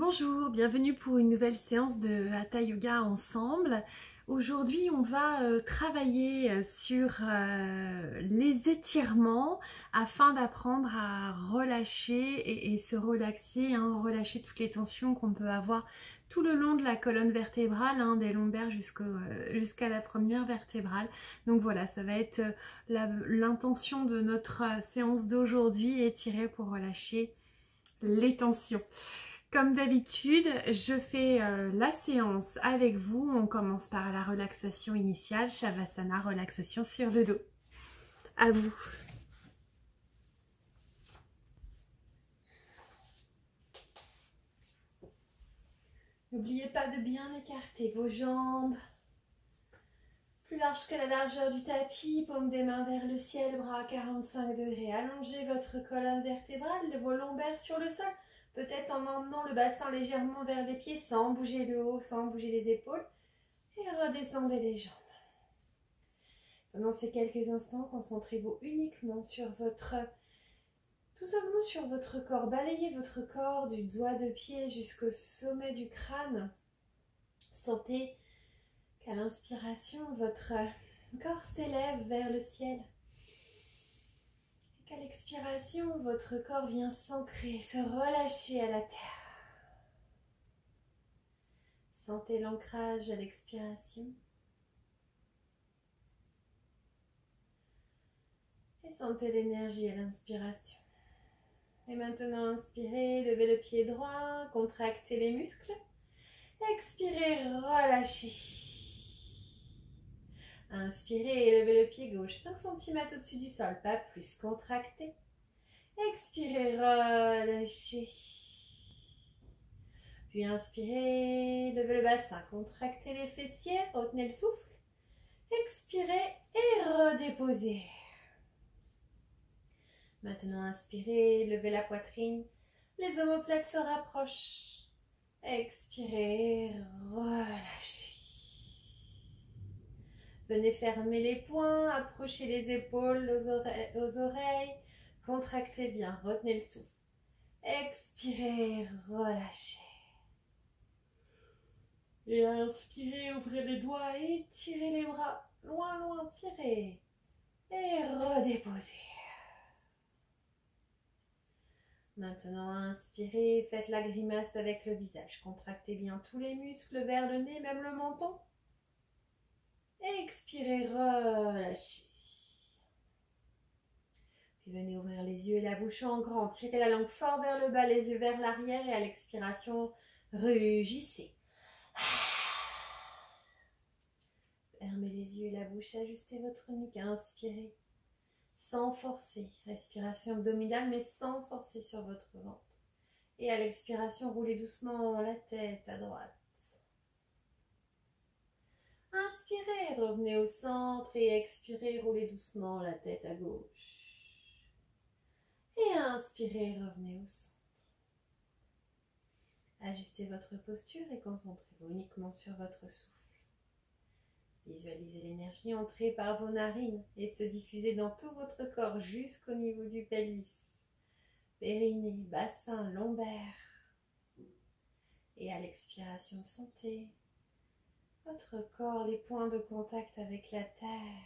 Bonjour, bienvenue pour une nouvelle séance de Hatha Yoga ensemble. Aujourd'hui, on va travailler sur les étirements afin d'apprendre à relâcher et se relaxer, relâcher toutes les tensions qu'on peut avoir tout le long de la colonne vertébrale, des lombaires jusqu'à la première vertébrale. Donc voilà, ça va être l'intention de notre séance d'aujourd'hui, étirer pour relâcher les tensions. Comme d'habitude, je fais la séance avec vous. On commence par la relaxation initiale, Shavasana, relaxation sur le dos. À vous. N'oubliez pas de bien écarter vos jambes. Plus large que la largeur du tapis, paume des mains vers le ciel, bras à 45 degrés. Allongez votre colonne vertébrale, vos lombaires sur le sol. Peut-être en emmenant le bassin légèrement vers les pieds, sans bouger le haut, sans bouger les épaules. Et redescendez les jambes. Pendant ces quelques instants, concentrez-vous uniquement sur tout simplement sur votre corps. Balayez votre corps du doigt de pied jusqu'au sommet du crâne. Sentez qu'à l'inspiration, votre corps s'élève vers le ciel. Et qu'à l'expiration, votre corps vient s'ancrer, se relâcher à la terre. Sentez l'ancrage à l'expiration. Et sentez l'énergie à l'inspiration. Et maintenant, inspirez, levez le pied droit, contractez les muscles. Expirez, relâchez. Inspirez et levez le pied gauche 5 cm au-dessus du sol, pas plus, contractez. Expirez, relâchez. Puis inspirez, levez le bassin, contractez les fessiers, retenez le souffle. Expirez et redéposez. Maintenant, inspirez, levez la poitrine, les omoplates se rapprochent. Expirez, relâchez. Venez fermer les poings, approchez les épaules aux oreilles, contractez bien, retenez le souffle. Expirez, relâchez. Et inspirez, ouvrez les doigts, étirez les bras, loin, loin, tirez. Et redéposez. Maintenant, inspirez, faites la grimace avec le visage. Contractez bien tous les muscles vers le nez, même le menton. Expirez, relâchez. Puis venez ouvrir les yeux et la bouche en grand. Tirez la langue fort vers le bas, les yeux vers l'arrière et à l'expiration, rugissez. Fermez les yeux et la bouche, ajustez votre nuque, inspirez. Sans forcer, respiration abdominale mais sans forcer sur votre ventre. Et à l'expiration, roulez doucement la tête à droite. Inspirez, revenez au centre et expirez, roulez doucement la tête à gauche. Et inspirez, revenez au centre. Ajustez votre posture et concentrez-vous uniquement sur votre souffle. Visualisez l'énergie entrer par vos narines et se diffuser dans tout votre corps jusqu'au niveau du pelvis. Périnée, bassin, lombaire. Et à l'expiration, sentez votre corps, les points de contact avec la terre.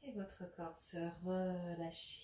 Et votre corps se relâcher.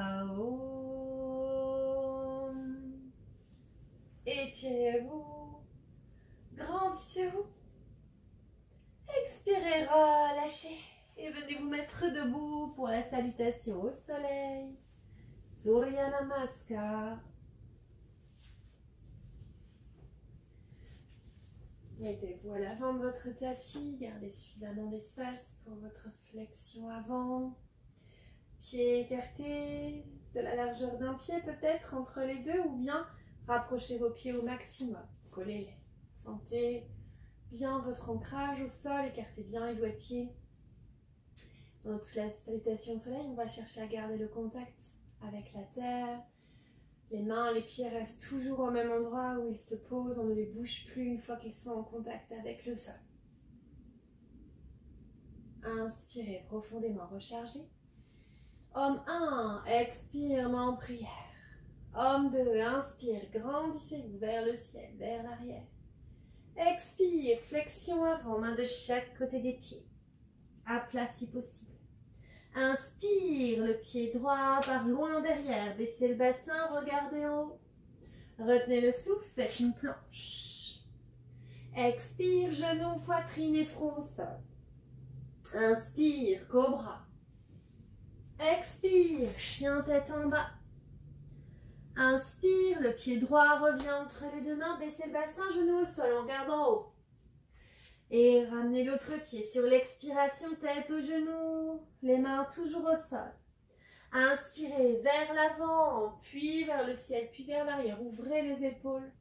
Aum. Étirez-vous, grandissez-vous. Expirez, relâchez et venez vous mettre debout pour la salutation au soleil. Surya Namaskar. Mettez-vous à l'avant de votre tapis, gardez suffisamment d'espace pour votre flexion avant. Pieds écartés, de la largeur d'un pied peut-être entre les deux, ou bien rapprochez vos pieds au maximum, collez-les. Sentez bien votre ancrage au sol, écartez bien les doigts de pied. Pendant toute la salutation au soleil, on va chercher à garder le contact avec la terre. Les mains, les pieds restent toujours au même endroit où ils se posent, on ne les bouge plus une fois qu'ils sont en contact avec le sol. Inspirez profondément, rechargez. Homme 1, expire, main en prière. Homme 2, inspire, grandissez-vous vers le ciel, vers l'arrière. Expire, flexion avant, main de chaque côté des pieds. À plat si possible. Inspire, le pied droit par loin derrière, baissez le bassin, regardez en haut. Retenez le souffle, faites une planche. Expire, genoux, poitrine et front au sol. Inspire, cobra. Expire, chien tête en bas. Inspire, le pied droit revient entre les deux mains, baissez le bassin, genoux au sol en regardant en haut. Et ramenez l'autre pied sur l'expiration, tête aux genoux, les mains toujours au sol. Inspirez vers l'avant, puis vers le ciel, puis vers l'arrière. Ouvrez les épaules.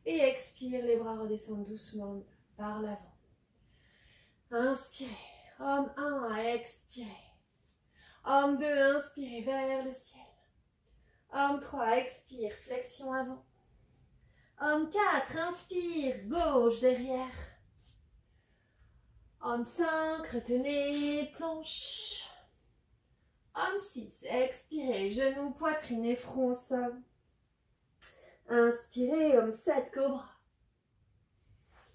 Et expire, les bras redescendent doucement par l'avant. Inspirez. Homme 1, expirez. Homme 2, inspirez vers le ciel. Homme 3, expire, flexion avant. Homme 4, inspire, gauche derrière. Homme 5, retenez, planche. Homme 6, expirez, genoux, poitrine et front au sol. Inspirez, homme 7, cobra.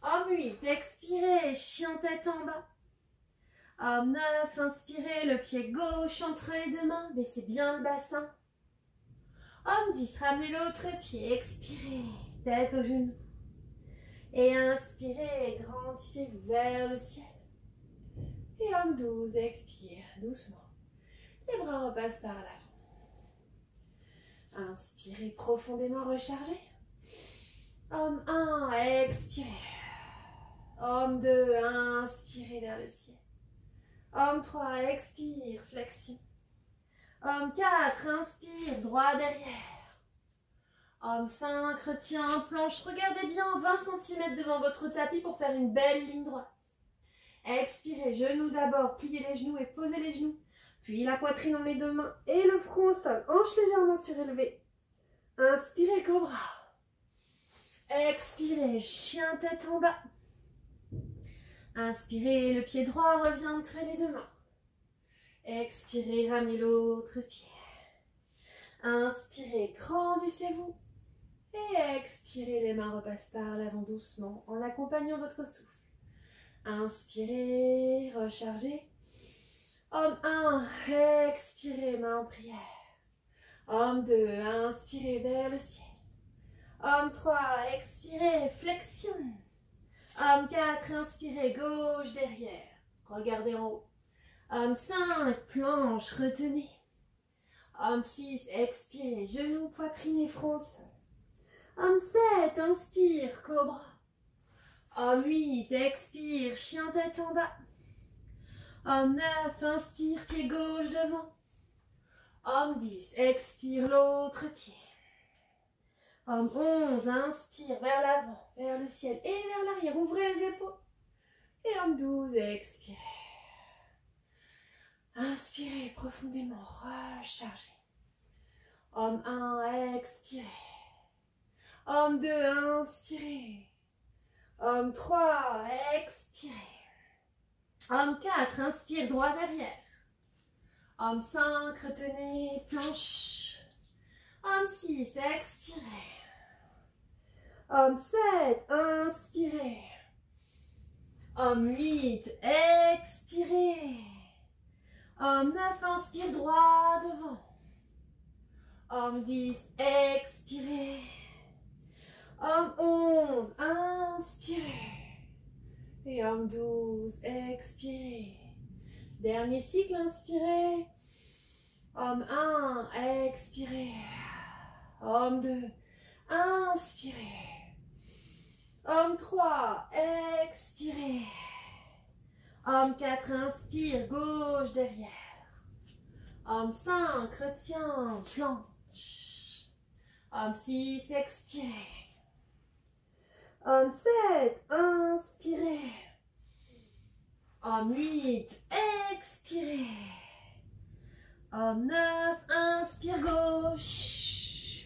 Homme 8, expirez, chien tête en bas. Homme 9, inspirez, le pied gauche entre les deux mains, baissez bien le bassin. Homme 10, ramenez l'autre pied, expirez, tête aux genoux. Et inspirez, grandissez-vous vers le ciel. Et homme 12, expire doucement. Les bras repassent par l'avant. Inspirez profondément, rechargez. Homme 1, expirez. Homme 2, inspirez vers le ciel. Homme 3, expire, flexion. Homme 4, inspire, droit derrière. Homme 5, retient, planche. Regardez bien, 20 cm devant votre tapis pour faire une belle ligne droite. Expirez, genoux d'abord, pliez les genoux et posez les genoux. Puis la poitrine dans les deux mains et le front au sol. Hanche légèrement surélevée. Inspirez, cobra. Expirez, chien tête en bas. Inspirez, le pied droit revient entre les deux mains. Expirez, ramenez l'autre pied. Inspirez, grandissez-vous. Et expirez, les mains repassent par l'avant doucement en accompagnant votre souffle. Inspirez, rechargez. Homme 1, expirez, main en prière. Homme 2, inspirez vers le ciel. Homme 3, expirez, flexion. Homme 4, inspirez, gauche derrière. Regardez en haut. Homme 5, planche, retenez. Homme 6, expirez, genoux, poitrine et front au sol. Homme 7, inspire, cobra. Homme 8, expire, chien tête en bas. Homme 9, inspire, pied gauche devant. Homme 10, expire l'autre pied. Homme 11, inspire vers l'avant, vers le ciel et vers l'arrière. Ouvrez les épaules. Et homme 12, expirez. Inspirez profondément, rechargez. Homme 1, expirez. Homme 2, inspirez. Homme 3, expirez. Homme 4, inspire droit derrière. Homme 5, retenez, planche. Homme 6, expirez. Homme 7, inspirez. Homme 8, expirez. Homme 9, inspire droit devant. Homme 10, expirez. Homme 11, inspirez. Et homme 12, expirez. Dernier cycle, inspirez. Homme 1, expirez. Homme 2, inspirez. Homme 3, expirez. Homme 4, inspire, gauche derrière. Homme 5, retient, planche. Homme 6, expirez. Homme 7, inspirez. Homme 8, expirez. Homme 9, inspire gauche.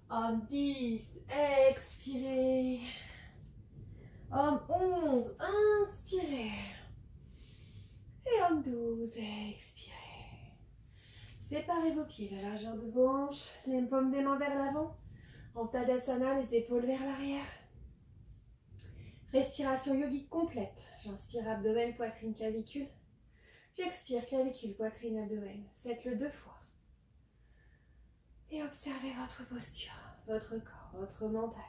Homme 10, expirez. Homme 11, inspirez. Et homme 12, expirez. Séparez vos pieds, la largeur de vos hanches, les paumes des mains vers l'avant. En Tadasana, les épaules vers l'arrière. Respiration yogique complète. J'inspire abdomen, poitrine, clavicule. J'expire clavicule, poitrine, abdomen. Faites-le 2 fois. Et observez votre posture, votre corps, votre mental,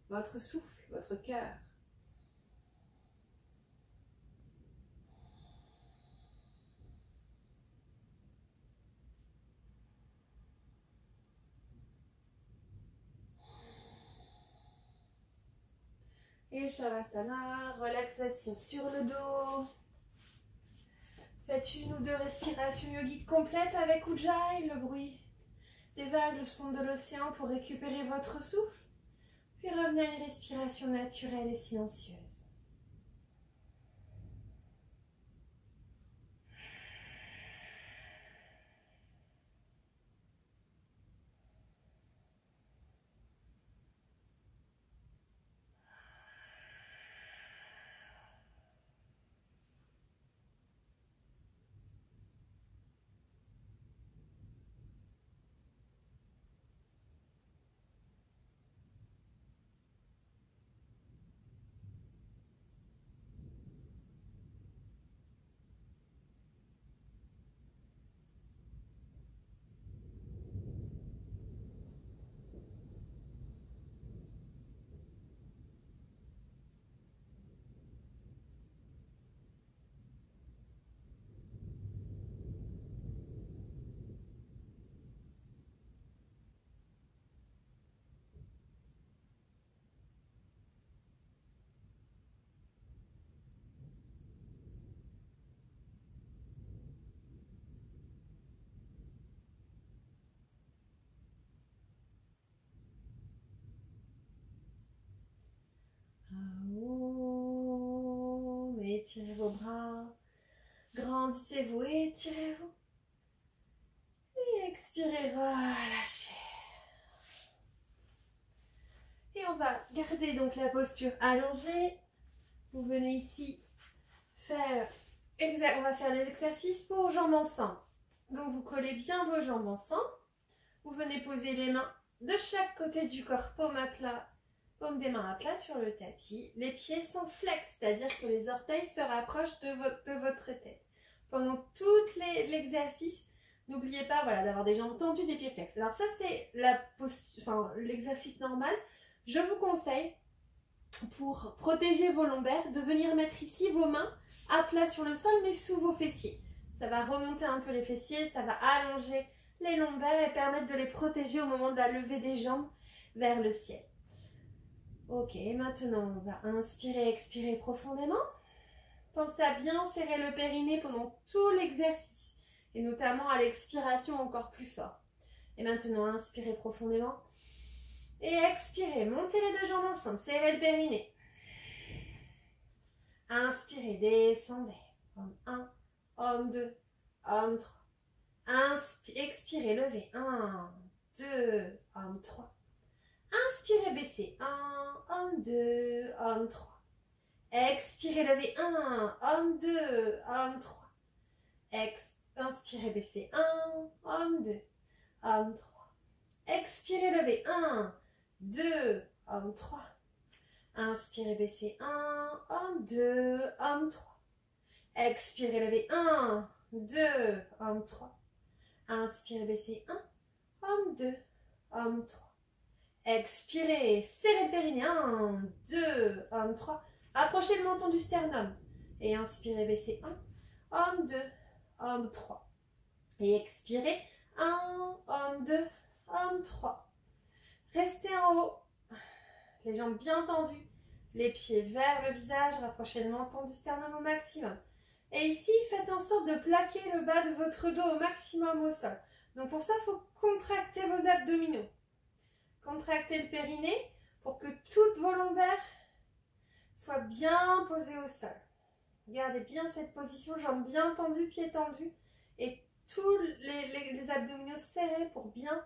votre souffle, votre cœur. Et Shavasana, relaxation sur le dos. Faites 1 ou 2 respirations yogiques complètes avec Ujjayi, le bruit des vagues, le son de l'océan pour récupérer votre souffle. Puis revenez à une respiration naturelle et silencieuse. Étirez vos bras, grandissez-vous, étirez-vous. Et expirez, relâchez. Et on va garder donc la posture allongée. Vous venez ici faire, on va faire les exercices pour jambes ensemble. Donc vous collez bien vos jambes ensemble. Vous venez poser les mains de chaque côté du corps, paume à plat. Paume des mains à plat sur le tapis. Les pieds sont flex, c'est-à-dire que les orteils se rapprochent de votre tête. Pendant tout l'exercice, n'oubliez pas d'avoir des jambes tendues, des pieds flex. Alors ça, c'est l'exercice normal. Je vous conseille, pour protéger vos lombaires, de venir mettre ici vos mains à plat sur le sol, mais sous vos fessiers. Ça va remonter un peu les fessiers, ça va allonger les lombaires et permettre de les protéger au moment de la levée des jambes vers le ciel. Ok, maintenant on va inspirer, expirer profondément. Pensez à bien serrer le périnée pendant tout l'exercice et notamment à l'expiration encore plus fort. Et maintenant inspirez profondément et expirez, montez les 2 jambes ensemble, serrez le périnée. Inspirez, descendez. Homme 1, homme 2, homme 3. Expirez, levez. 1, 2, homme 3. Inspirez, baissez. 1, homme 2, homme 3. Expirez, levez. 1, homme 2, homme 3. Inspirez, baissez. 1, homme 2, homme 3. Expirez, levez. 1, 2, homme 3. Inspirez, baissez. 1, homme 2, homme 3. Expirez, levez. 1, 2, homme 3. Inspirez, baissez. 1, homme 2, homme 3. Expirez, serrez le périnée, 1, 2, homme 3. Approchez le menton du sternum. Et inspirez, baissez 1, homme 2, homme 3. Et expirez, 1, homme 2, homme 3. Restez en haut, les jambes bien tendues, les pieds vers le visage, rapprochez le menton du sternum au maximum. Et ici, faites en sorte de plaquer le bas de votre dos au maximum au sol. Donc pour ça, il faut contracter vos abdominaux. Contractez le périnée pour que toutes vos lombaires soient bien posées au sol. Gardez bien cette position, jambes bien tendues, pieds tendus et tous les abdominaux serrés pour bien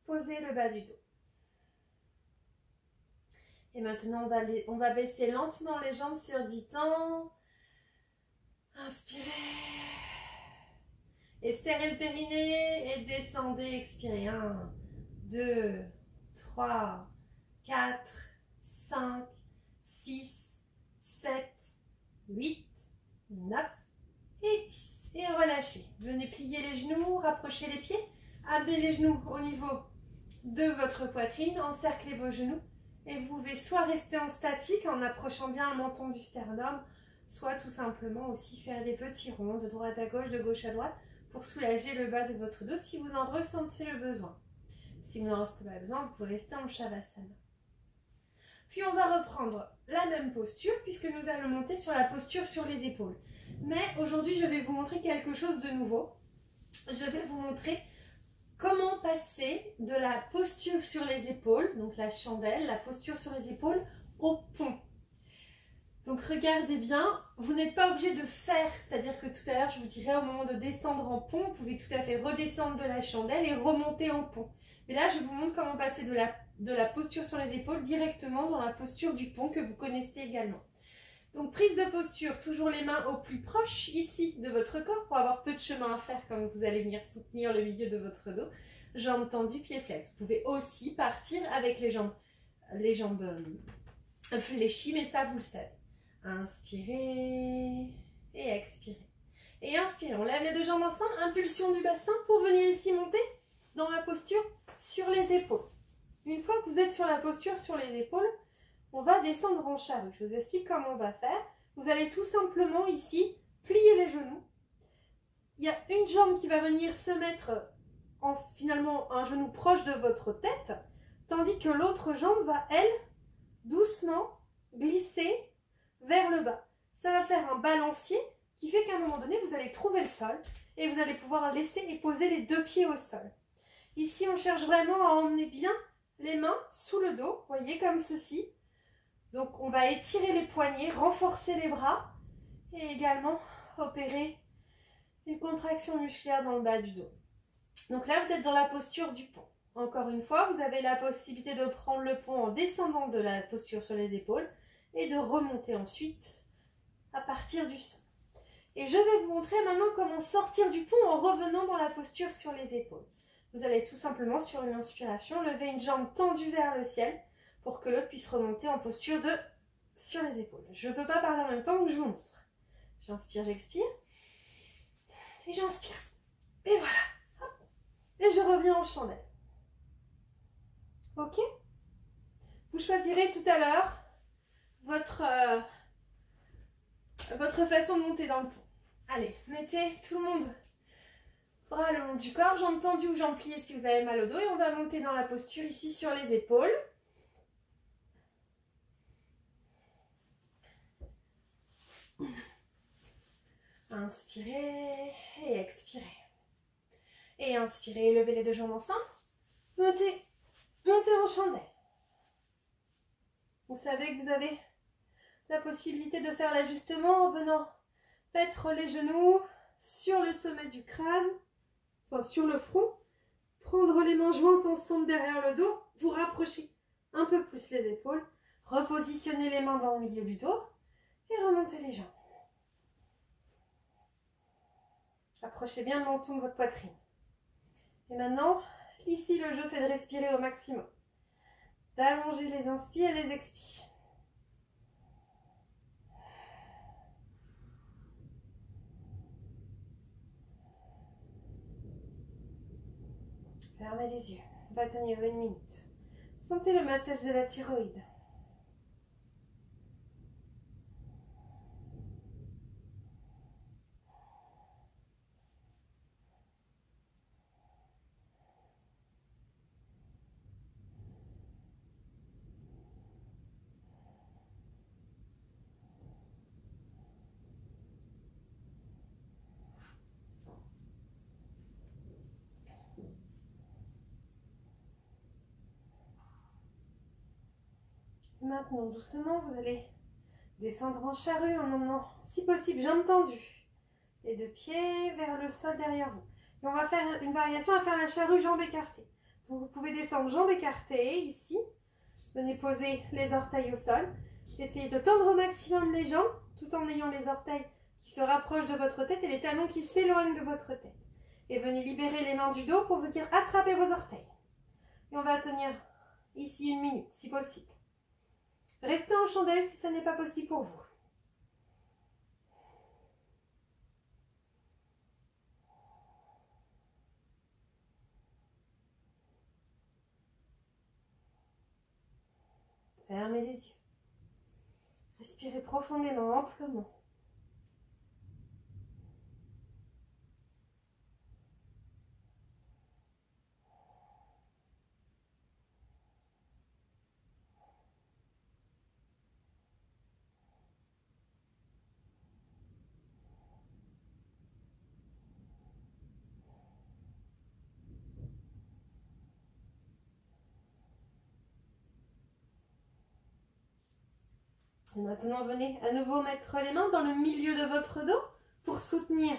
poser le bas du dos. Et maintenant, on va baisser lentement les jambes sur 10 temps. Inspirez. Et serrez le périnée et descendez, expirez. 1, 2, 3, 4, 5, 6, 7, 8, 9 et 10. Et relâchez. Venez plier les genoux, rapprochez les pieds. Amenez les genoux au niveau de votre poitrine. Encerclez vos genoux. Et vous pouvez soit rester en statique en approchant bien le menton du sternum, soit tout simplement aussi faire des petits ronds de droite à gauche, de gauche à droite pour soulager le bas de votre dos si vous en ressentez le besoin. Si vous n'en ressentez pas besoin, vous pouvez rester en Shavasana. Puis on va reprendre la même posture puisque nous allons monter sur la posture sur les épaules. Mais aujourd'hui, je vais vous montrer quelque chose de nouveau. Je vais vous montrer comment passer de la posture sur les épaules, donc la chandelle, la posture sur les épaules, au pont. Donc regardez bien, vous n'êtes pas obligé de faire, c'est-à-dire que tout à l'heure je vous dirais au moment de descendre en pont, vous pouvez tout à fait redescendre de la chandelle et remonter en pont. Mais là je vous montre comment passer de la posture sur les épaules directement dans la posture du pont que vous connaissez également. Donc prise de posture, toujours les mains au plus proche ici de votre corps pour avoir peu de chemin à faire quand vous allez venir soutenir le milieu de votre dos. Jambes tendues, pieds flex. Vous pouvez aussi partir avec les jambes fléchies, mais ça vous le savez. Inspirez et expirez. Et inspirez, on lève les deux jambes ensemble, impulsion du bassin pour venir ici monter dans la posture sur les épaules. Une fois que vous êtes sur la posture sur les épaules, on va descendre en charrue. Je vous explique comment on va faire. Vous allez tout simplement ici plier les genoux. Il y a une jambe qui va venir se mettre en finalement un genou proche de votre tête, tandis que l'autre jambe va, elle, doucement glisser vers le bas. Ça va faire un balancier qui fait qu'à un moment donné, vous allez trouver le sol et vous allez pouvoir laisser et poser les deux pieds au sol. Ici, on cherche vraiment à emmener bien les mains sous le dos, vous voyez, comme ceci. Donc, on va étirer les poignets, renforcer les bras et également opérer une contraction musculaire dans le bas du dos. Donc là, vous êtes dans la posture du pont. Encore une fois, vous avez la possibilité de prendre le pont en descendant de la posture sur les épaules et de remonter ensuite à partir du sol. Et je vais vous montrer maintenant comment sortir du pont en revenant dans la posture sur les épaules. Vous allez tout simplement, sur une inspiration, lever une jambe tendue vers le ciel pour que l'autre puisse remonter en posture de sur les épaules. Je ne peux pas parler en même temps, donc je vous montre. J'inspire, j'expire. Et j'inspire. Et voilà. Hop. Et je reviens en chandelle. Ok? Vous choisirez tout à l'heure votre façon de monter dans le pont. Allez, mettez tout le monde bras le long du corps, jambes tendues ou jambes pliées si vous avez mal au dos. Et on va monter dans la posture ici sur les épaules. Inspirez et expirez. Et inspirez, levez les deux jambes ensemble. Montez en chandelle. Vous savez que vous avez la possibilité de faire l'ajustement en venant mettre les genoux sur le sommet du crâne, enfin sur le front, prendre les mains jointes ensemble derrière le dos, vous rapprocher un peu plus les épaules, repositionner les mains dans le milieu du dos et remonter les jambes. Approchez bien le menton de votre poitrine. Et maintenant, ici le jeu c'est de respirer au maximum. D'allonger les inspires et les expires. Fermez les yeux. On va tenir 1 minute. Sentez le massage de la thyroïde. Maintenant, doucement, vous allez descendre en charrue en emmenant, si possible, jambes tendues. Les 2 pieds vers le sol derrière vous. Et on va faire une variation à faire la charrue jambes écartées. Vous pouvez descendre jambes écartées ici. Venez poser les orteils au sol. Essayez de tendre au maximum les jambes tout en ayant les orteils qui se rapprochent de votre tête et les talons qui s'éloignent de votre tête. Et venez libérer les mains du dos pour venir attraper vos orteils. Et on va tenir ici 1 minute si possible. Restez en chandelle si ça n'est pas possible pour vous. Fermez les yeux. Respirez profondément, amplement. Et maintenant, venez à nouveau mettre les mains dans le milieu de votre dos pour soutenir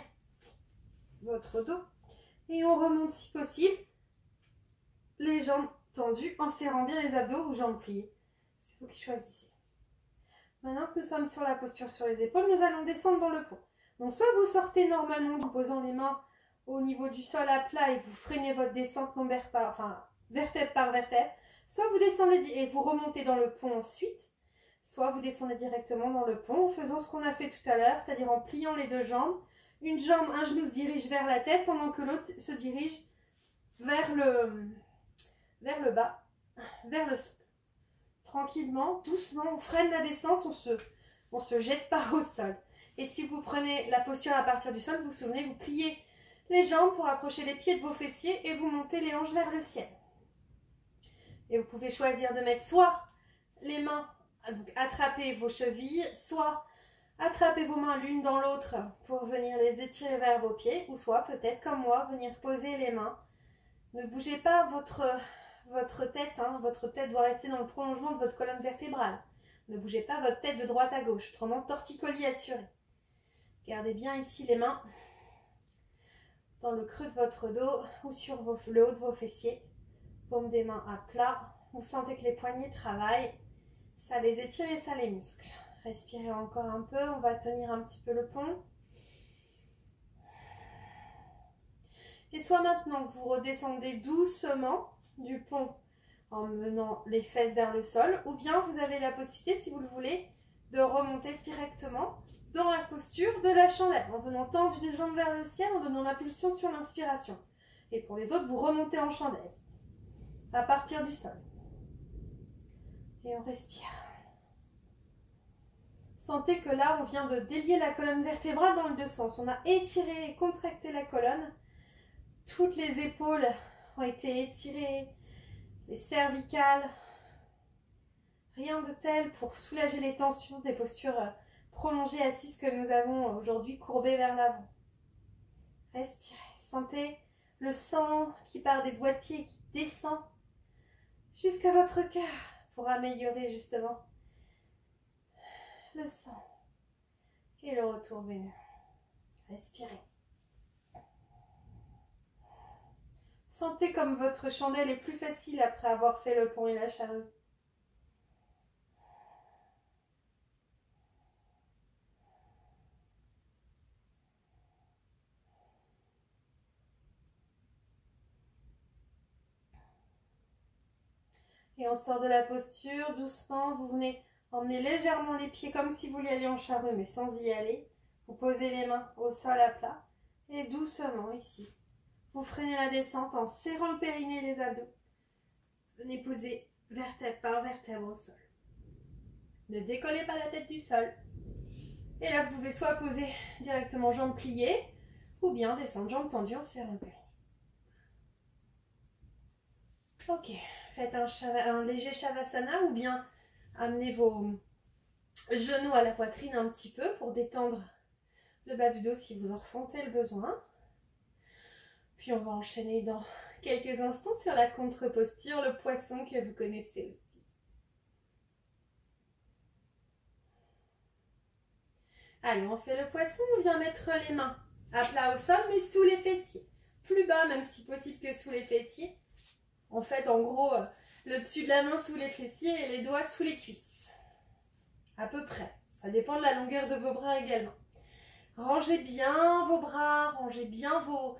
votre dos. Et on remonte si possible, les jambes tendues en serrant bien les abdos ou jambes pliées. C'est vous qui choisissez. Maintenant que nous sommes sur la posture sur les épaules, nous allons descendre dans le pont. Donc soit vous sortez normalement en posant les mains au niveau du sol à plat et vous freinez votre descente lombaire vertèbre par vertèbre, soit vous descendez et vous remontez dans le pont ensuite. Soit vous descendez directement dans le pont en faisant ce qu'on a fait tout à l'heure, c'est-à-dire en pliant les 2 jambes. Une jambe, un genou se dirige vers la tête pendant que l'autre se dirige vers le bas, vers le sol. Tranquillement, doucement, on freine la descente, on se jette pas au sol. Et si vous prenez la posture à partir du sol, vous vous souvenez, vous pliez les jambes pour approcher les pieds de vos fessiers et vous montez les hanches vers le ciel. Et vous pouvez choisir de mettre soit les mains, donc attrapez vos chevilles, soit attrapez vos mains l'une dans l'autre pour venir les étirer vers vos pieds, ou soit peut-être comme moi, venir poser les mains. Ne bougez pas votre tête, votre tête doit rester dans le prolongement de votre colonne vertébrale. Ne bougez pas votre tête de droite à gauche, autrement torticolis assuré. Gardez bien ici les mains dans le creux de votre dos ou sur le haut de vos fessiers. Paume des mains à plat. Vous sentez que les poignets travaillent. Ça les étire et ça les muscle. Respirez encore un peu. On va tenir un petit peu le pont. Et soit maintenant que vous redescendez doucement du pont en menant les fesses vers le sol, ou bien vous avez la possibilité, si vous le voulez, de remonter directement dans la posture de la chandelle, en venant tendre une jambe vers le ciel, en donnant l'impulsion sur l'inspiration. Et pour les autres, vous remontez en chandelle, à partir du sol. Et on respire. Sentez que là, on vient de délier la colonne vertébrale dans les 2 sens. On a étiré et contracté la colonne. Toutes les épaules ont été étirées, les cervicales. Rien de tel pour soulager les tensions des postures prolongées assises que nous avons aujourd'hui courbées vers l'avant. Respirez. Sentez le sang qui part des doigts de pied et qui descend jusqu'à votre cœur pour améliorer justement le sang et le retour veineux. Respirez. Sentez comme votre chandelle est plus facile après avoir fait le pont et la charrue. Et on sort de la posture, doucement, vous venez emmener légèrement les pieds comme si vous vouliez aller en charrue, mais sans y aller. Vous posez les mains au sol à plat et doucement ici, Vous freinez la descente en serrant le périnée et les abdos. Venez poser vertèbre par vertèbre au sol. Ne décollez pas la tête du sol. Et là, vous pouvez soit poser directement jambes pliées, ou bien descendre jambes tendues en serrant le périnée. Ok, faites un léger Shavasana, ou bien amenez vos genoux à la poitrine un petit peu pour détendre le bas du dos si vous en ressentez le besoin. Puis on va enchaîner dans quelques instants sur la contre-posture, le poisson que vous connaissez aussi. Allez, on fait le poisson, on vient mettre les mains à plat au sol, mais sous les fessiers. Plus bas, même si possible que sous les fessiers. En fait, en gros, le dessus de la main sous les fessiers et les doigts sous les cuisses. À peu près. Ça dépend de la longueur de vos bras également. Rangez bien vos bras, rangez bien vos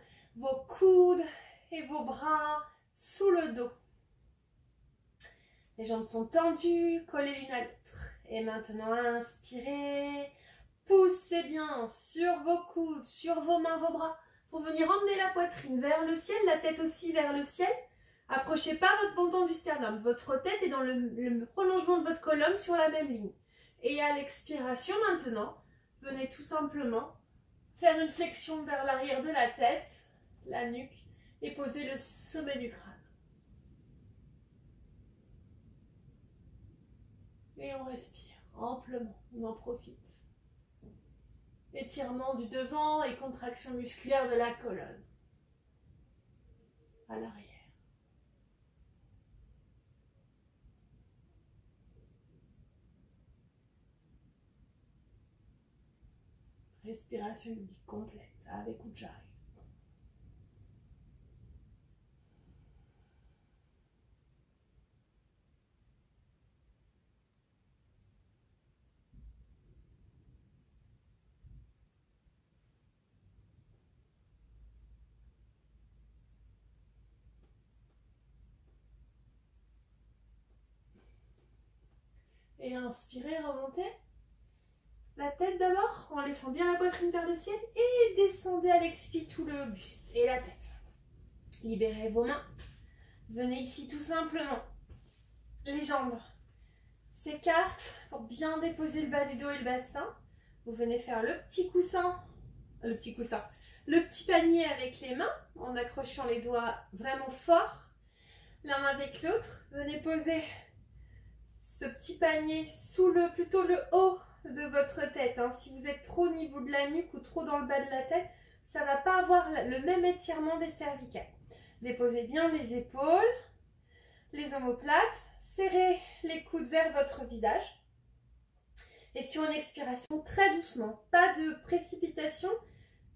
coudes et vos bras sous le dos. Les jambes sont tendues, collées l'une à l'autre. Et maintenant, inspirez. Poussez bien sur vos coudes, sur vos mains, vos bras, pour venir emmener la poitrine vers le ciel, la tête aussi vers le ciel. Approchez pas votre menton du sternum. Votre tête est dans le prolongement de votre colonne sur la même ligne. Et à l'expiration maintenant, venez tout simplement faire une flexion vers l'arrière de la tête, la nuque, et poser le sommet du crâne. Et on respire amplement, on en profite. Étirement du devant et contraction musculaire de la colonne. À l'arrière. Respiration yogique complète avec Ujjayi. Et inspirez, remontez. La tête d'abord, en laissant bien la poitrine vers le ciel. Et descendez à l'expi tout le buste et la tête. Libérez vos mains. Venez ici tout simplement. Les jambes s'écartent pour bien déposer le bas du dos et le bassin. Vous venez faire le petit panier avec les mains en accrochant les doigts vraiment fort l'un avec l'autre. Venez poser ce petit panier sous plutôt le haut de votre tête. Si vous êtes trop au niveau de la nuque ou trop dans le bas de la tête, ça ne va pas avoir le même étirement des cervicales. Déposez bien les épaules, les omoplates, serrez les coudes vers votre visage. Et sur une expiration, très doucement, pas de précipitation,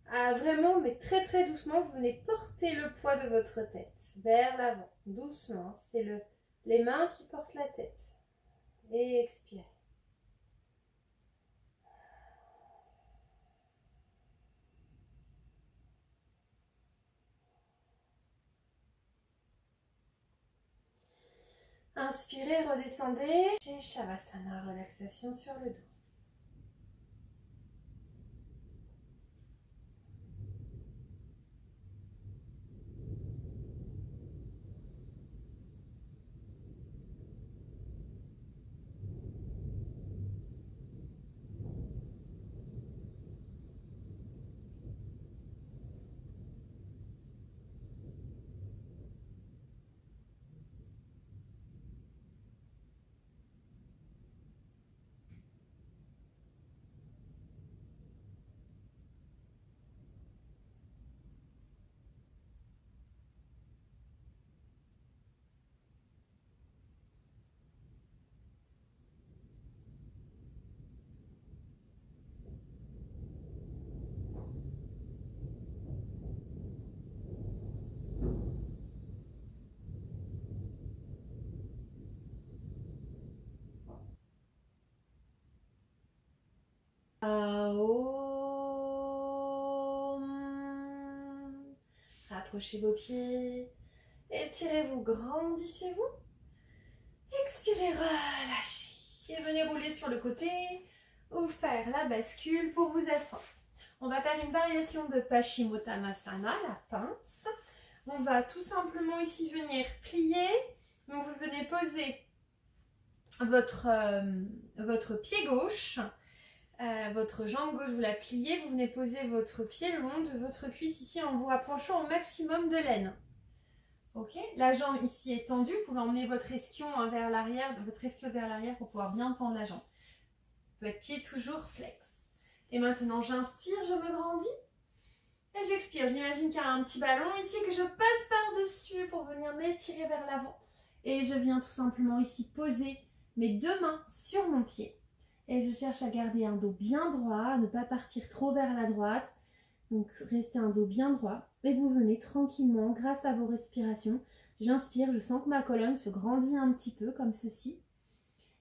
vraiment, mais très très doucement, vous venez porter le poids de votre tête vers l'avant, doucement. C'est les mains qui portent la tête. Et expirez. Inspirez, redescendez. Chez Shavasana, relaxation sur le dos. Rapprochez vos pieds, étirez-vous, grandissez-vous, expirez, relâchez et venez rouler sur le côté ou faire la bascule pour vous asseoir. On va faire une variation de Paschimottanasana, la pince. On va tout simplement ici venir plier. Donc vous venez poser votre pied gauche, votre jambe gauche, vous la pliez, vous venez poser votre pied le long de votre cuisse ici en vous rapprochant au maximum de l'aine. Ok, la jambe ici est tendue, vous pouvez emmener votre ischion vers l'arrière, votre ischio vers l'arrière pour pouvoir bien tendre la jambe. Votre pied toujours flex. Et maintenant j'inspire, je me grandis. Et j'expire, j'imagine qu'il y a un petit ballon ici que je passe par-dessus pour venir m'étirer vers l'avant. Et je viens tout simplement ici poser mes deux mains sur mon pied. Et je cherche à garder un dos bien droit, à ne pas partir trop vers la droite. Donc restez un dos bien droit. Et vous venez tranquillement, grâce à vos respirations. J'inspire, je sens que ma colonne se grandit un petit peu comme ceci.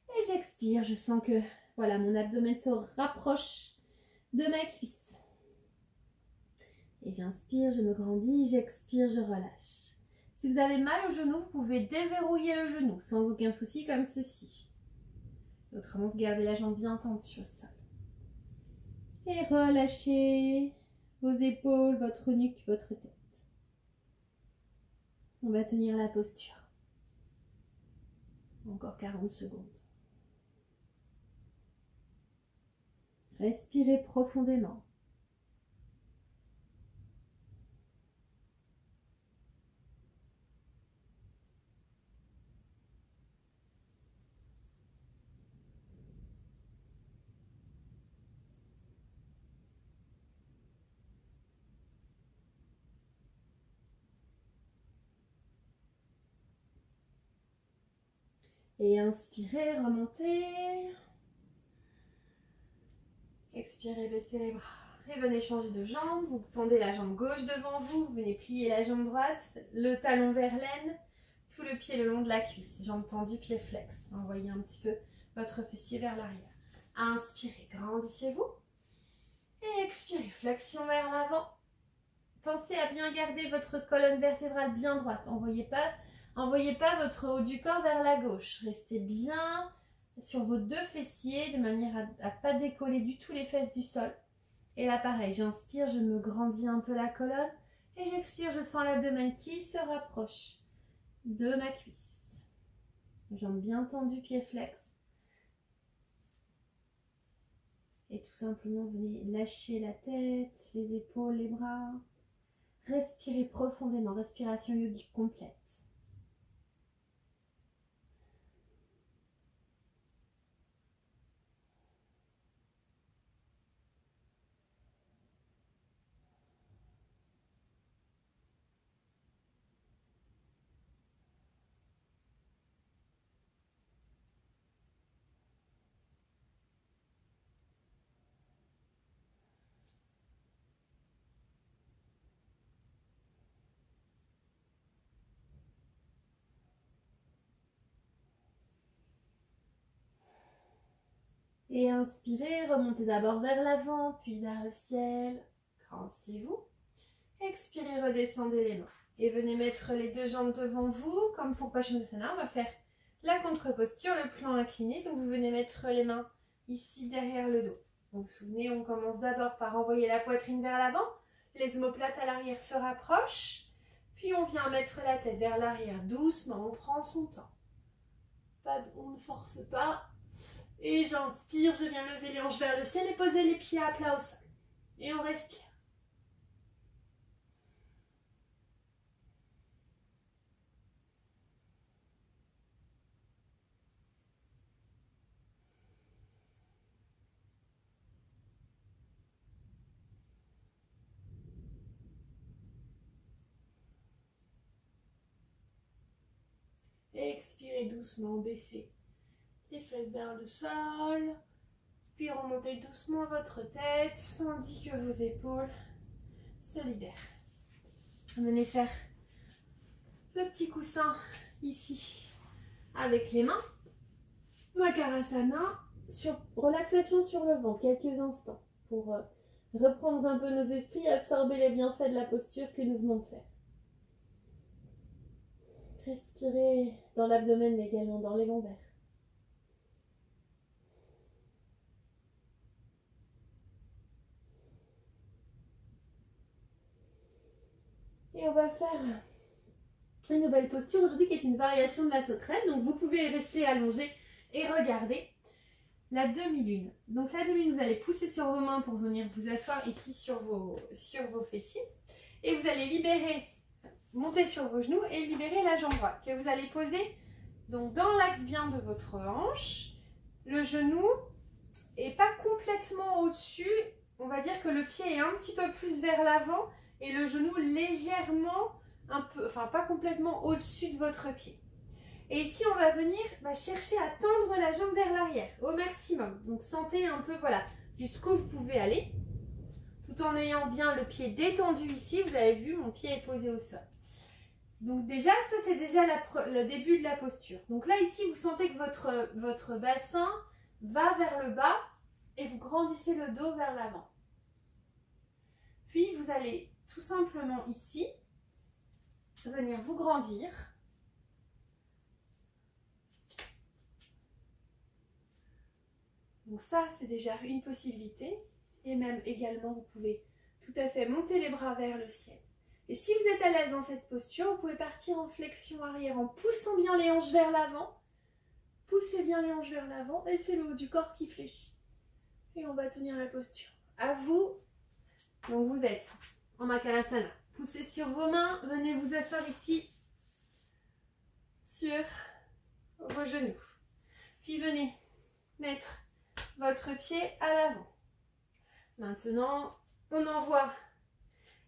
Et j'expire, je sens que voilà, mon abdomen se rapproche de ma cuisse. Et j'inspire, je me grandis, j'expire, je relâche. Si vous avez mal au genou, vous pouvez déverrouiller le genou sans aucun souci comme ceci. Autrement, vous gardez la jambe bien tendue au sol. Et relâchez vos épaules, votre nuque, votre tête. On va tenir la posture. Encore 40 secondes. Respirez profondément. Et inspirez, remontez. Expirez, baissez les bras. Et venez changer de jambe. Vous tendez la jambe gauche devant vous. Vous venez plier la jambe droite. Le talon vers l'aine. Tout le pied le long de la cuisse. Jambe tendue, pied flex. Envoyez un petit peu votre fessier vers l'arrière. Inspirez, grandissez-vous. Et expirez, flexion vers l'avant. Pensez à bien garder votre colonne vertébrale bien droite. Envoyez pas votre haut du corps vers la gauche. Restez bien sur vos deux fessiers de manière à ne pas décoller du tout les fesses du sol. Et là pareil, j'inspire, je me grandis un peu la colonne. Et j'expire, je sens l'abdomen qui se rapproche de ma cuisse. Jambes bien tendues, pieds flex. Et tout simplement, venez lâcher la tête, les épaules, les bras. Respirez profondément, respiration yogique complète. Et inspirez, remontez d'abord vers l'avant, puis vers le ciel. Grandissez-vous. Expirez, redescendez les mains. Et venez mettre les deux jambes devant vous, comme pour Paschimottanasana. On va faire la contre-posture, le plan incliné. Donc vous venez mettre les mains ici derrière le dos. Donc vous vous souvenez, on commence d'abord par envoyer la poitrine vers l'avant. Les omoplates à l'arrière se rapprochent. Puis on vient mettre la tête vers l'arrière doucement, on prend son temps. On ne force pas. Et j'inspire, je viens lever les hanches vers le ciel et poser les pieds à plat au sol. Et on respire. Et expirez doucement, baissez les fesses vers le sol. Puis remontez doucement votre tête, tandis que vos épaules se libèrent. Venez faire le petit coussin ici avec les mains. Makarasana, relaxation sur le ventre, quelques instants pour reprendre un peu nos esprits et absorber les bienfaits de la posture que nous venons de faire. Respirez dans l'abdomen mais également dans les lombaires. Et on va faire une nouvelle posture aujourd'hui qui est une variation de la sauterelle. Donc vous pouvez rester allongé et regarder la demi-lune. Donc la demi-lune, vous allez pousser sur vos mains pour venir vous asseoir ici sur vos fessiers. Et vous allez libérer, monter sur vos genoux et libérer la jambe droite que vous allez poser donc dans l'axe bien de votre hanche. Le genou est pas complètement au-dessus. On va dire que le pied est un petit peu plus vers l'avant et le genou légèrement, un peu, enfin pas complètement au-dessus de votre pied. Et ici, on va venir chercher à tendre la jambe vers l'arrière au maximum. Donc, sentez un peu, voilà, jusqu'où vous pouvez aller. Tout en ayant bien le pied détendu ici. Vous avez vu, mon pied est posé au sol. Donc déjà, ça c'est déjà le début de la posture. Donc là, ici, vous sentez que votre bassin va vers le bas et vous grandissez le dos vers l'avant. Puis, vous allez tout simplement ici venir vous grandir. Donc ça, c'est déjà une possibilité. Et même également, vous pouvez tout à fait monter les bras vers le ciel. Et si vous êtes à l'aise dans cette posture, vous pouvez partir en flexion arrière en poussant bien les hanches vers l'avant. Poussez bien les hanches vers l'avant et c'est le haut du corps qui fléchit. Et on va tenir la posture. À vous. Donc vous êtes en Makarasana. Poussez sur vos mains. Venez vous asseoir ici sur vos genoux. Puis venez mettre votre pied à l'avant. Maintenant, on envoie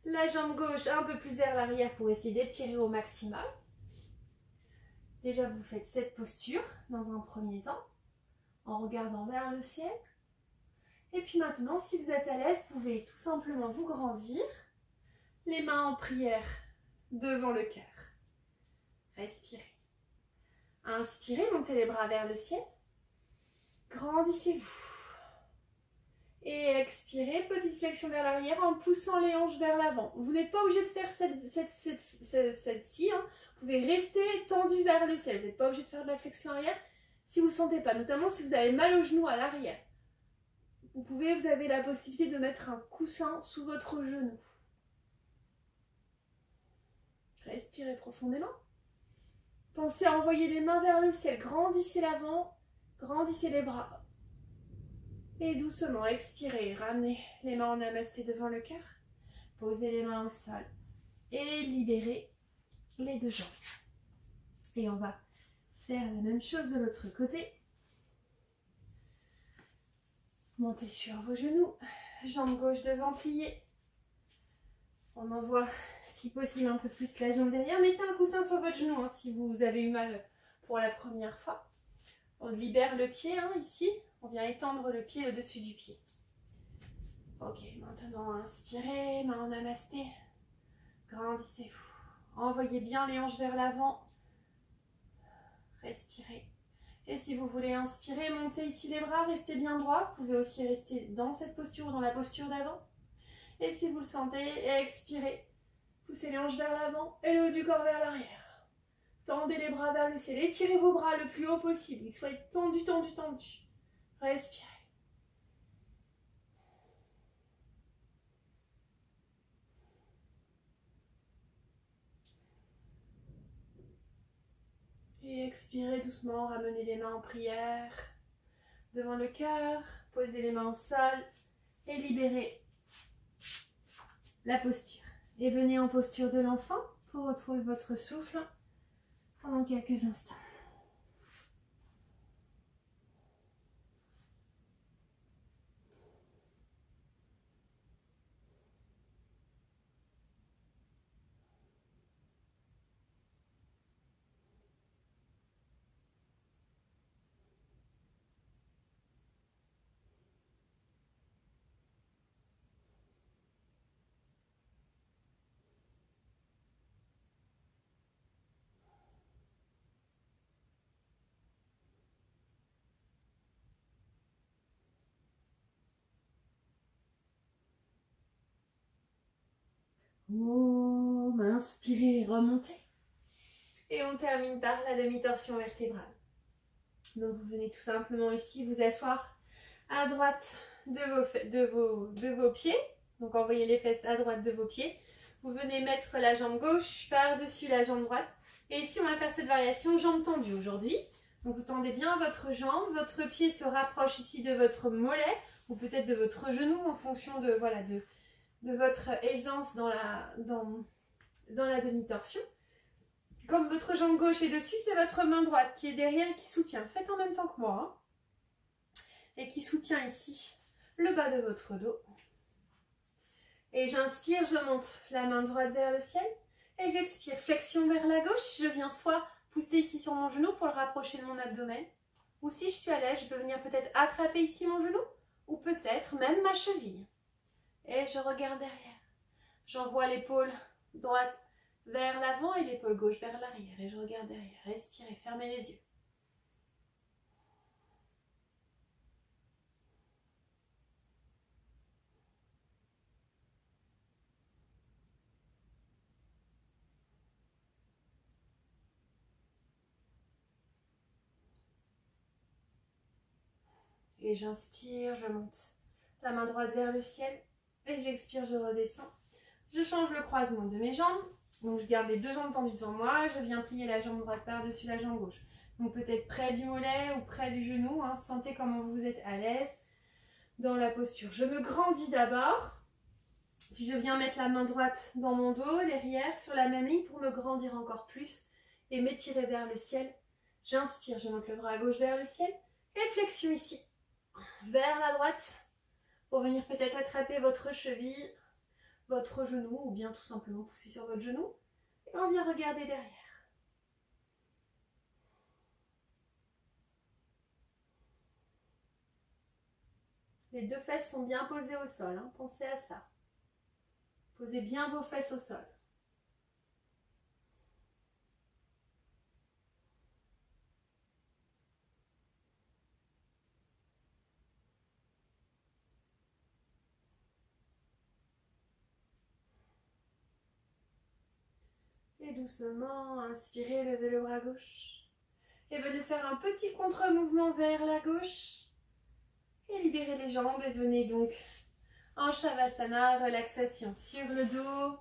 la jambe gauche un peu plus vers l'arrière pour essayer d'étirer au maximum. Déjà, vous faites cette posture dans un premier temps, en regardant vers le ciel. Et puis maintenant, si vous êtes à l'aise, vous pouvez tout simplement vous grandir, les mains en prière devant le cœur. Respirez. Inspirez, montez les bras vers le ciel. Grandissez-vous. Et expirez, petite flexion vers l'arrière en poussant les hanches vers l'avant. Vous n'êtes pas obligé de faire celle-ci. Hein. Vous pouvez rester tendu vers le ciel. Vous n'êtes pas obligé de faire de la flexion arrière si vous ne le sentez pas. Notamment si vous avez mal au genou à l'arrière. Vous avez la possibilité de mettre un coussin sous votre genou. Respirez profondément. Pensez à envoyer les mains vers le ciel. Grandissez l'avant, grandissez les bras. Et doucement, expirez, ramenez les mains en namasté devant le cœur. Posez les mains au sol. Et libérez les deux jambes. Et on va faire la même chose de l'autre côté. Montez sur vos genoux. Jambe gauche devant pliée. On envoie, si possible, un peu plus la jambe derrière. Mettez un coussin sur votre genou hein, si vous avez eu mal pour la première fois. On libère le pied hein, ici. On vient étendre le pied au-dessus du pied. Ok, maintenant inspirez, main en namasté. Grandissez-vous. Envoyez bien les hanches vers l'avant. Respirez. Et si vous voulez inspirer, montez ici les bras, restez bien droit. Vous pouvez aussi rester dans cette posture ou dans la posture d'avant. Et si vous le sentez, expirez. Poussez les hanches vers l'avant et le haut du corps vers l'arrière. Tendez les bras vers le ciel. Étirez vos bras le plus haut possible. Soyez tendus, tendus, tendus. Respirez. Et expirez doucement, ramenez les mains en prière devant le cœur, posez les mains au sol et libérez la posture. Et venez en posture de l'enfant pour retrouver votre souffle pendant quelques instants. Inspirez, remontez. Et on termine par la demi-torsion vertébrale. Donc vous venez tout simplement ici vous asseoir à droite de vos pieds. Donc envoyez les fesses à droite de vos pieds. Vous venez mettre la jambe gauche par-dessus la jambe droite. Et ici, on va faire cette variation jambes tendues aujourd'hui. Donc vous tendez bien votre jambe, votre pied se rapproche ici de votre mollet ou peut-être de votre genou en fonction de, voilà, de votre aisance dans la demi-torsion. Comme votre jambe gauche est dessus, c'est votre main droite qui est derrière et qui soutient. Faites en même temps que moi. Hein. Et qui soutient ici le bas de votre dos. Et j'inspire, je monte la main droite vers le ciel. Et j'expire, flexion vers la gauche. Je viens soit pousser ici sur mon genou pour le rapprocher de mon abdomen. Ou si je suis à l'aise, je peux venir peut-être attraper ici mon genou. Ou peut-être même ma cheville. Et je regarde derrière. J'envoie l'épaule droite vers l'avant et l'épaule gauche vers l'arrière. Et je regarde derrière. Respirez, fermez les yeux. Et j'inspire, je monte la main droite vers le ciel. Et j'expire, je redescends. Je change le croisement de mes jambes. Donc je garde les deux jambes tendues devant moi. Je viens plier la jambe droite par-dessus la jambe gauche. Donc peut-être près du mollet ou près du genou. Hein. Sentez comment vous êtes à l'aise dans la posture. Je me grandis d'abord. Puis je viens mettre la main droite dans mon dos, derrière, sur la même ligne pour me grandir encore plus. Et m'étirer vers le ciel. J'inspire, je monte le bras gauche vers le ciel. Et flexion ici. Vers la droite. Pour venir peut-être attraper votre cheville, votre genou, ou bien tout simplement pousser sur votre genou. Et on vient regarder derrière. Les deux fesses sont bien posées au sol, hein. Pensez à ça. Posez bien vos fesses au sol. Et doucement, inspirez, levez le bras gauche. Et venez faire un petit contre-mouvement vers la gauche. Et libérez les jambes et venez donc en Shavasana, relaxation sur le dos.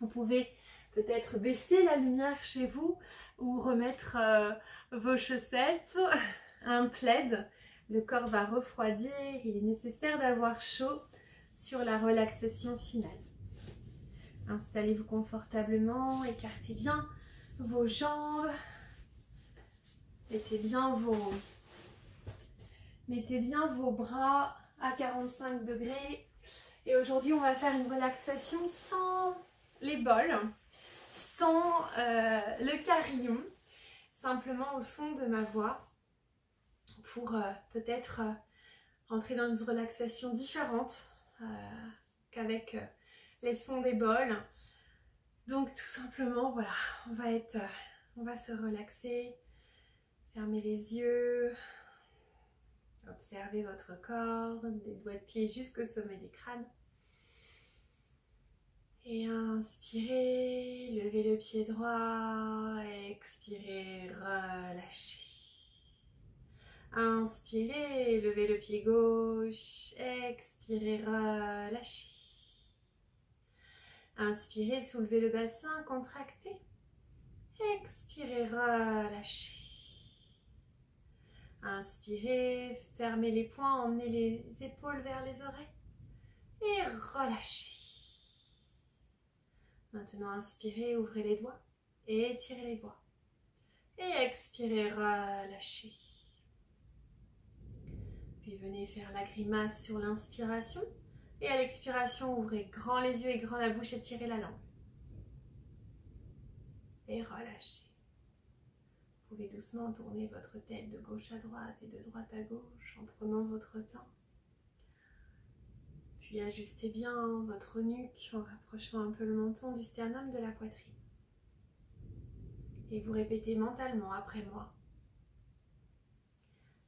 Vous pouvez peut-être baisser la lumière chez vous ou remettre vos chaussettes, un plaid. Le corps va refroidir, il est nécessaire d'avoir chaud sur la relaxation finale. Installez-vous confortablement, écartez bien vos jambes, mettez bien vos bras à 45 degrés. Et aujourd'hui, on va faire une relaxation sans les bols, sans le carillon, simplement au son de ma voix, pour peut-être entrer dans une relaxation différente qu'avec les sons des bols. Donc tout simplement, voilà, on va se relaxer, fermer les yeux, observez votre corps, des doigts de pied jusqu'au sommet du crâne. Et inspirez, levez le pied droit, expirez, relâchez. Inspirez, levez le pied gauche, expirez, relâchez. Inspirez, soulevez le bassin, contractez. Expirez, relâchez. Inspirez, fermez les poings, emmenez les épaules vers les oreilles. Et relâchez. Maintenant, inspirez, ouvrez les doigts. Et étirez les doigts. Et expirez, relâchez. Puis venez faire la grimace sur l'inspiration. Et à l'expiration, ouvrez grand les yeux et grand la bouche, étirez la langue. Et relâchez. Vous pouvez doucement tourner votre tête de gauche à droite et de droite à gauche en prenant votre temps. Puis ajustez bien votre nuque en rapprochant un peu le menton du sternum de la poitrine. Et vous répétez mentalement après moi.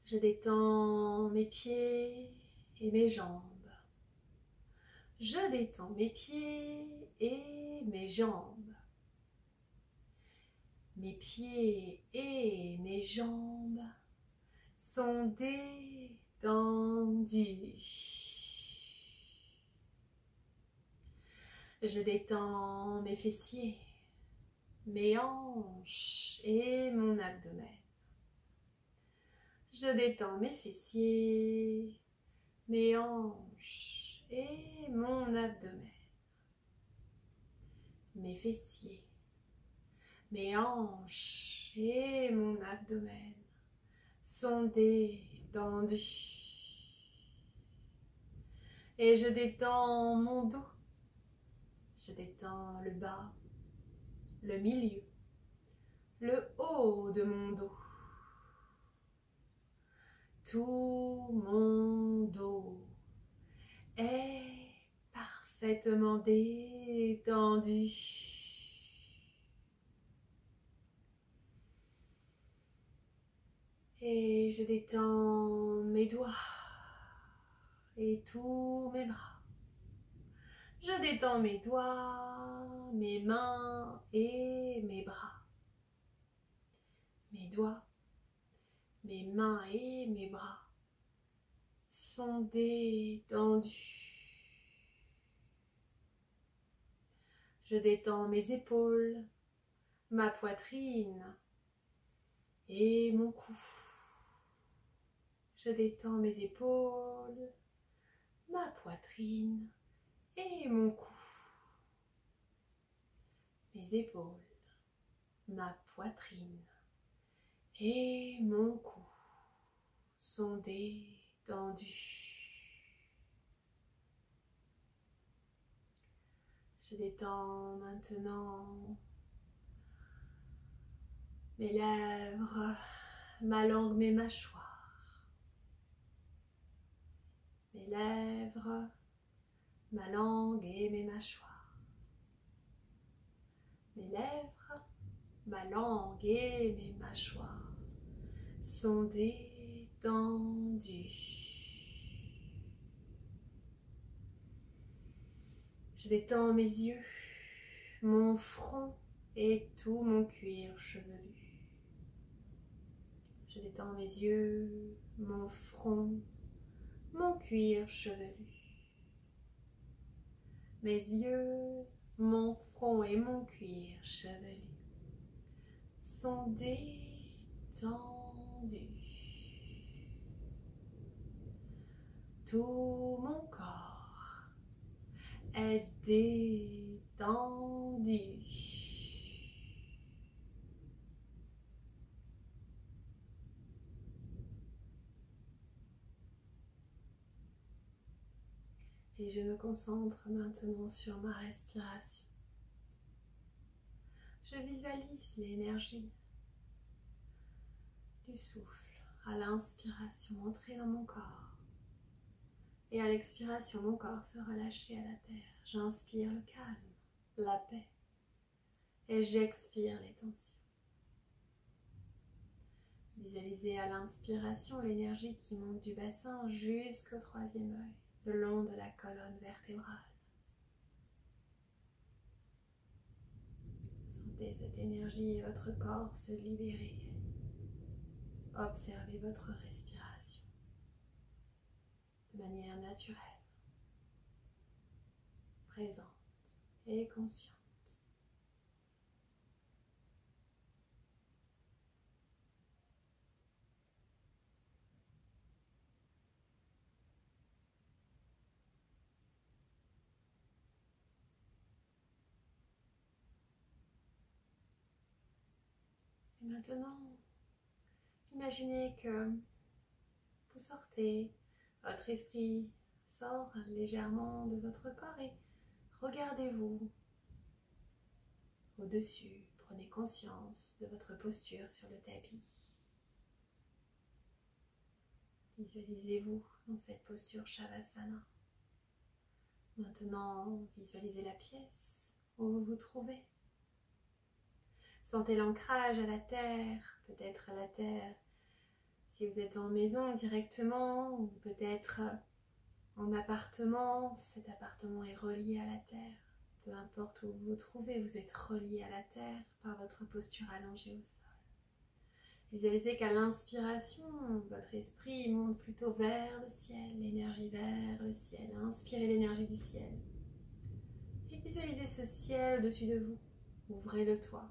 Je détends mes pieds et mes jambes. Je détends mes pieds et mes jambes. Mes pieds et mes jambes sont détendus. Je détends mes fessiers. mes hanches et mon abdomen. Je détends mes fessiers, mes hanches et mon abdomen. Mes fessiers, mes hanches et mon abdomen sont détendus. Et je détends mon dos. Je détends le bas, le milieu, le haut de mon dos. Tout mon dos est parfaitement détendu. Et je détends mes doigts et tous mes bras. Je détends mes doigts, mes mains et mes bras. Mes doigts, mes mains et mes bras sont détendus. Je détends mes épaules, ma poitrine et mon cou. Je détends mes épaules, ma poitrine et mon cou. Mes épaules, ma poitrine et mon cou sont détendus. Je détends maintenant mes lèvres, ma langue, mes mâchoires. Mes lèvres, ma langue et mes mâchoires. Mes lèvres, ma langue et mes mâchoires sont détendues. Je détends mes yeux, mon front et tout mon cuir chevelu. Je détends mes yeux, mon front, mon cuir chevelu. Mes yeux, mon front et mon cuir chevelu sont détendus. Tout mon corps est détendu. Et je me concentre maintenant sur ma respiration. Je visualise l'énergie du souffle à l'inspiration entrer dans mon corps. Et à l'expiration, mon corps se relâcher à la terre. J'inspire le calme, la paix. Et j'expire les tensions. Visualisez à l'inspiration l'énergie qui monte du bassin jusqu'au troisième œil, le long de la colonne vertébrale. Sentez cette énergie et votre corps se libérer. Observez votre respiration de manière naturelle, présente et consciente. Et maintenant, imaginez que vous sortez, votre esprit sort légèrement de votre corps et regardez-vous au-dessus. Prenez conscience de votre posture sur le tapis. Visualisez-vous dans cette posture Shavasana. Maintenant, visualisez la pièce où vous vous trouvez. Sentez l'ancrage à la terre, peut-être à la terre si vous êtes en maison directement ou peut-être en appartement. Cet appartement est relié à la terre. Peu importe où vous vous trouvez, vous êtes relié à la terre par votre posture allongée au sol. Visualisez qu'à l'inspiration, votre esprit monte plutôt vers le ciel, l'énergie vers le ciel. Inspirez l'énergie du ciel. Et visualisez ce ciel au-dessus de vous. Ouvrez le toit.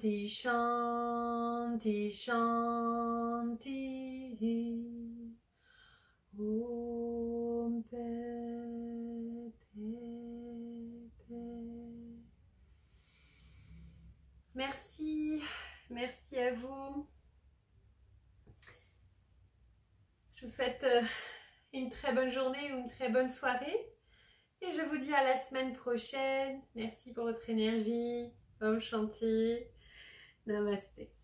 Shanti, Shanti. Om Pe, Pe. Merci, merci à vous. Je vous souhaite une très bonne journée ou une très bonne soirée. Et je vous dis à la semaine prochaine. Merci pour votre énergie. Om Shanti. Namaste.